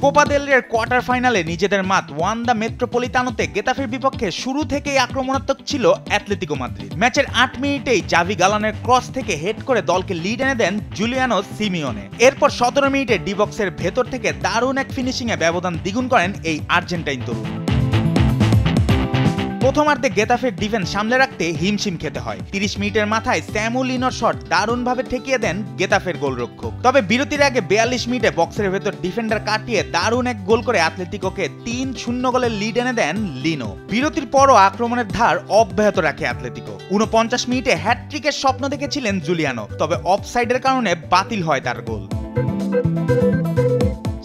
Copa del রের quarter ফাইনালে নিজেদের মাঠ ওয়ান্দা মেট্রোপলিতানোতে গেতাফের বিপক্ষে শুরু থেকেই আক্রমণাত্মক ছিল অ্যাটলেটিকো মাদ্রিদ। ম্যাচের 8 মিনিটেই জাভি গালানের ক্রস থেকে হেড করে দলকে লিড এনে দেন জুলিয়ানো সিমিওনে। এরপর 17 মিনিটে ডি বক্সের ভেতর থেকে দারুণ এক ফিনিশিংয়ে ব্যবধান দ্বিগুণ করেন এই আর্জেন্টাইন তরুণ। প্রথমার্ধে গেতাফের ডিফেন্স সামলে রাখতে হিমশিম খেতে হয়। 30 মিনিটের মাথায় স্যামুলিনোর শট দারুণভাবে ঠেকিয়ে দেন গেতাফের গোলরক্ষক। তবে বিরতির আগে 42 মিনিটে বক্সের ভেতর ডিফেন্ডার কাটিয়ে দারুণ এক গোল করে অ্যাটলেটিকোকে 3-0 গোলের লিড এনে দেন লিনো। বিরতির পরও আক্রমণের ধার অব্যাহত রাখে অ্যাটলেটিকো। 49 মিনিটে হ্যাটট্রিকের স্বপ্ন দেখেছিলেন জুলিয়ানো, তবে অফসাইডের কারণে বাতিল হয় তার গোল।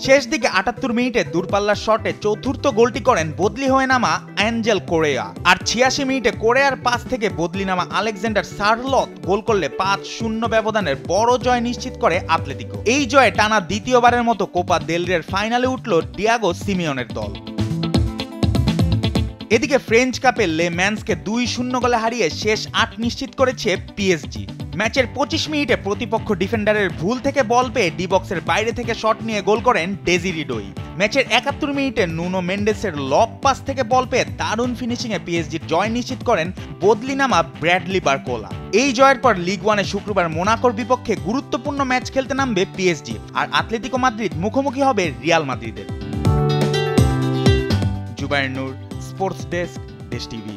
শেষ দিকে 78 মিনিটে দূরপাল্লার শটে চতুর্থ গোলটি করেন বদলি হয়ে নামা অ্যাঞ্জেল কোরেয়া। আর 86 মিনিটে কোরেয়ার পাস থেকে বদলি নামা আলেকজান্ডার সারলত গোল করলে 5-0 ব্যবধানের বড় জয় নিশ্চিত করে অ্যাটলেটিকো। এই জয়ে টানা দ্বিতীয়বারের মতো কোপা দেল রের ফাইনালে উঠল ডিয়াগো সিমিওনের দল। এদিকে ফ্রেঞ্চ কাপে লে ম্যান্সকে 2-0 গোলে হারিয়ে শেষ 8 নিশ্চিত করেছে পিএসজি। ম্যাচের 25 মিনিটে প্রতিপক্ষ ডিফেন্ডারের ভুল থেকে বল পেয়ে ডি বক্সের বাইরে থেকে শট নিয়ে গোল করেন ডেজিরি ডোই। ম্যাচের 71 মিনিটে নুনো মেন্ডেসের লব পাস থেকে বল পেয়ে দারুণ ফিনিশিংয়ে পিএসজির জয় নিশ্চিত করেন বদলি নামা ব্র্যাডলি বারকোলা। এই জয়ের পর লিগ ওয়ানে শুক্রবার মোনাকোর বিপক্ষে গুরুত্বপূর্ণ ম্যাচ খেলতে নামবে পিএসজি, আর অ্যাটলেটিকো মাদ্রিদ মুখোমুখি হবে রিয়াল মাদ্রিদের। জুবায়ের নূর, স্পোর্টস ডেস্ক, দেশ টিভি।